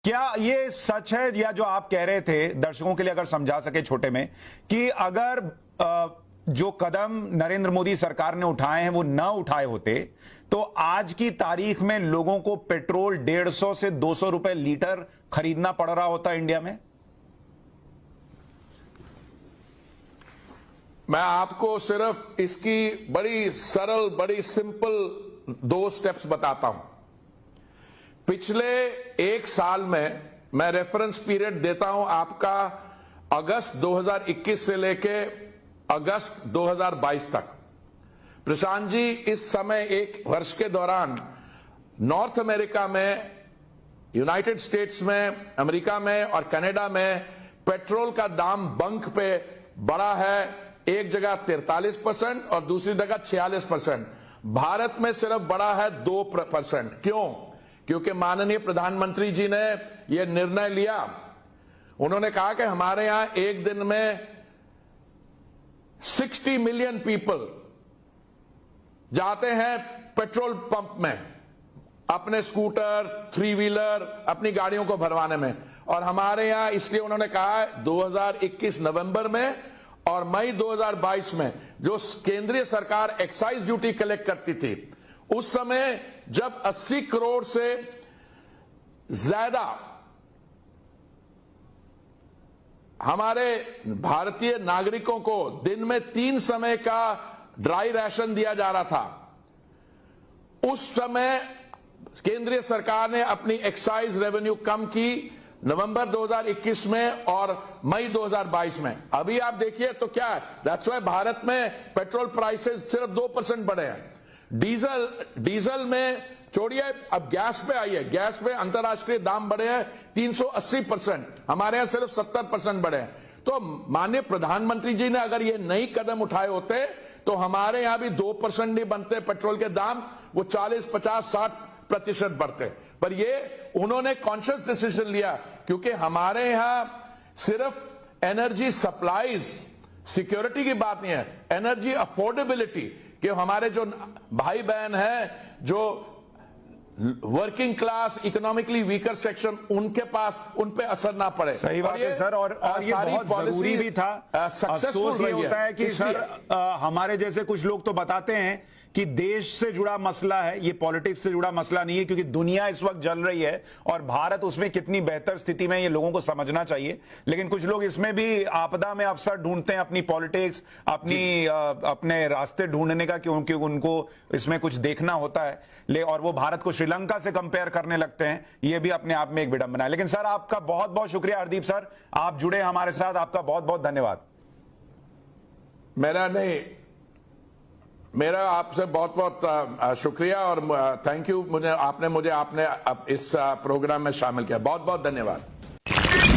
क्या ये सच है या जो आप कह रहे थे, दर्शकों के लिए अगर समझा सके छोटे में, कि अगर जो कदम नरेंद्र मोदी सरकार ने उठाए हैं वो न उठाए होते तो आज की तारीख में लोगों को पेट्रोल 150 से 200 रुपए लीटर खरीदना पड़ रहा होता इंडिया में? मैं आपको सिर्फ इसकी बड़ी सरल, बड़ी सिंपल 2 स्टेप्स बताता हूं। पिछले 1 साल में मैं रेफरेंस पीरियड देता हूं आपका अगस्त 2021 से लेके अगस्त 2022 तक। प्रशांत जी, इस समय 1 वर्ष के दौरान नॉर्थ अमेरिका में, यूनाइटेड स्टेट्स में, अमेरिका में और कनाडा में पेट्रोल का दाम बंक पे बढ़ा है। एक जगह 43% और दूसरी जगह 46%। भारत में सिर्फ बढ़ा है 2%। क्यों? क्योंकि माननीय प्रधानमंत्री जी ने यह निर्णय लिया। उन्होंने कहा कि हमारे यहां एक दिन में 60 मिलियन पीपल जाते हैं पेट्रोल पंप में अपने स्कूटर, 3 व्हीलर, अपनी गाड़ियों को भरवाने में। और हमारे यहां इसलिए उन्होंने कहा 2021 नवंबर में और मई 2022 में जो केंद्रीय सरकार एक्साइज ड्यूटी कलेक्ट करती थी, उस समय जब 80 करोड़ से ज्यादा हमारे भारतीय नागरिकों को दिन में 3 समय का ड्राई राशन दिया जा रहा था, उस समय केंद्रीय सरकार ने अपनी एक्साइज रेवेन्यू कम की नवंबर 2021 में और मई 2022 में। अभी आप देखिए तो क्या है, दैट्स व्हाई भारत में पेट्रोल प्राइसेस सिर्फ 2% बढ़े हैं। डीजल में छोड़िए, अब गैस पे आइए। गैस पे अंतर्राष्ट्रीय दाम बढ़े हैं 380%, हमारे यहां सिर्फ 70% बढ़े हैं। तो माननीय प्रधानमंत्री जी ने अगर ये नई कदम उठाए होते तो हमारे यहां भी 2% नहीं बनते पेट्रोल के दाम, वो 40, 50, 60% बढ़ते। पर ये उन्होंने कॉन्शियस डिसीजन लिया क्योंकि हमारे यहां सिर्फ एनर्जी सप्लाईज सिक्योरिटी की बात नहीं है, एनर्जी अफोर्डेबिलिटी, कि हमारे जो भाई बहन हैं जो working class, economically weaker section, उनके पास उन पे असर ना पड़े। सही बात है सर। और ये बहुत जरूरी भी था। अफसोस ये होता है कि सर हमारे जैसे कुछ लोग तो बताते हैं कि देश से जुड़ा मसला है, ये पॉलिटिक्स से जुड़ा मसला नहीं है, क्योंकि दुनिया इस वक्त जल रही है और भारत उसमें कितनी बेहतर स्थिति में, ये लोगों को समझना चाहिए। लेकिन कुछ लोग इसमें भी आपदा में अवसर ढूंढते हैं, अपनी पॉलिटिक्स, अपने रास्ते ढूंढने का, क्योंकि उनको इसमें कुछ देखना होता है और वो भारत को श्रीलंका से कंपेयर करने लगते हैं। ये भी अपने आप में एक विडंबना है। लेकिन सर आपका बहुत बहुत शुक्रिया हरदीप सर, आप जुड़े हमारे साथ, आपका बहुत बहुत धन्यवाद। मेरा आपसे बहुत बहुत शुक्रिया और थैंक यू, आपने मुझे इस प्रोग्राम में शामिल किया। बहुत बहुत धन्यवाद।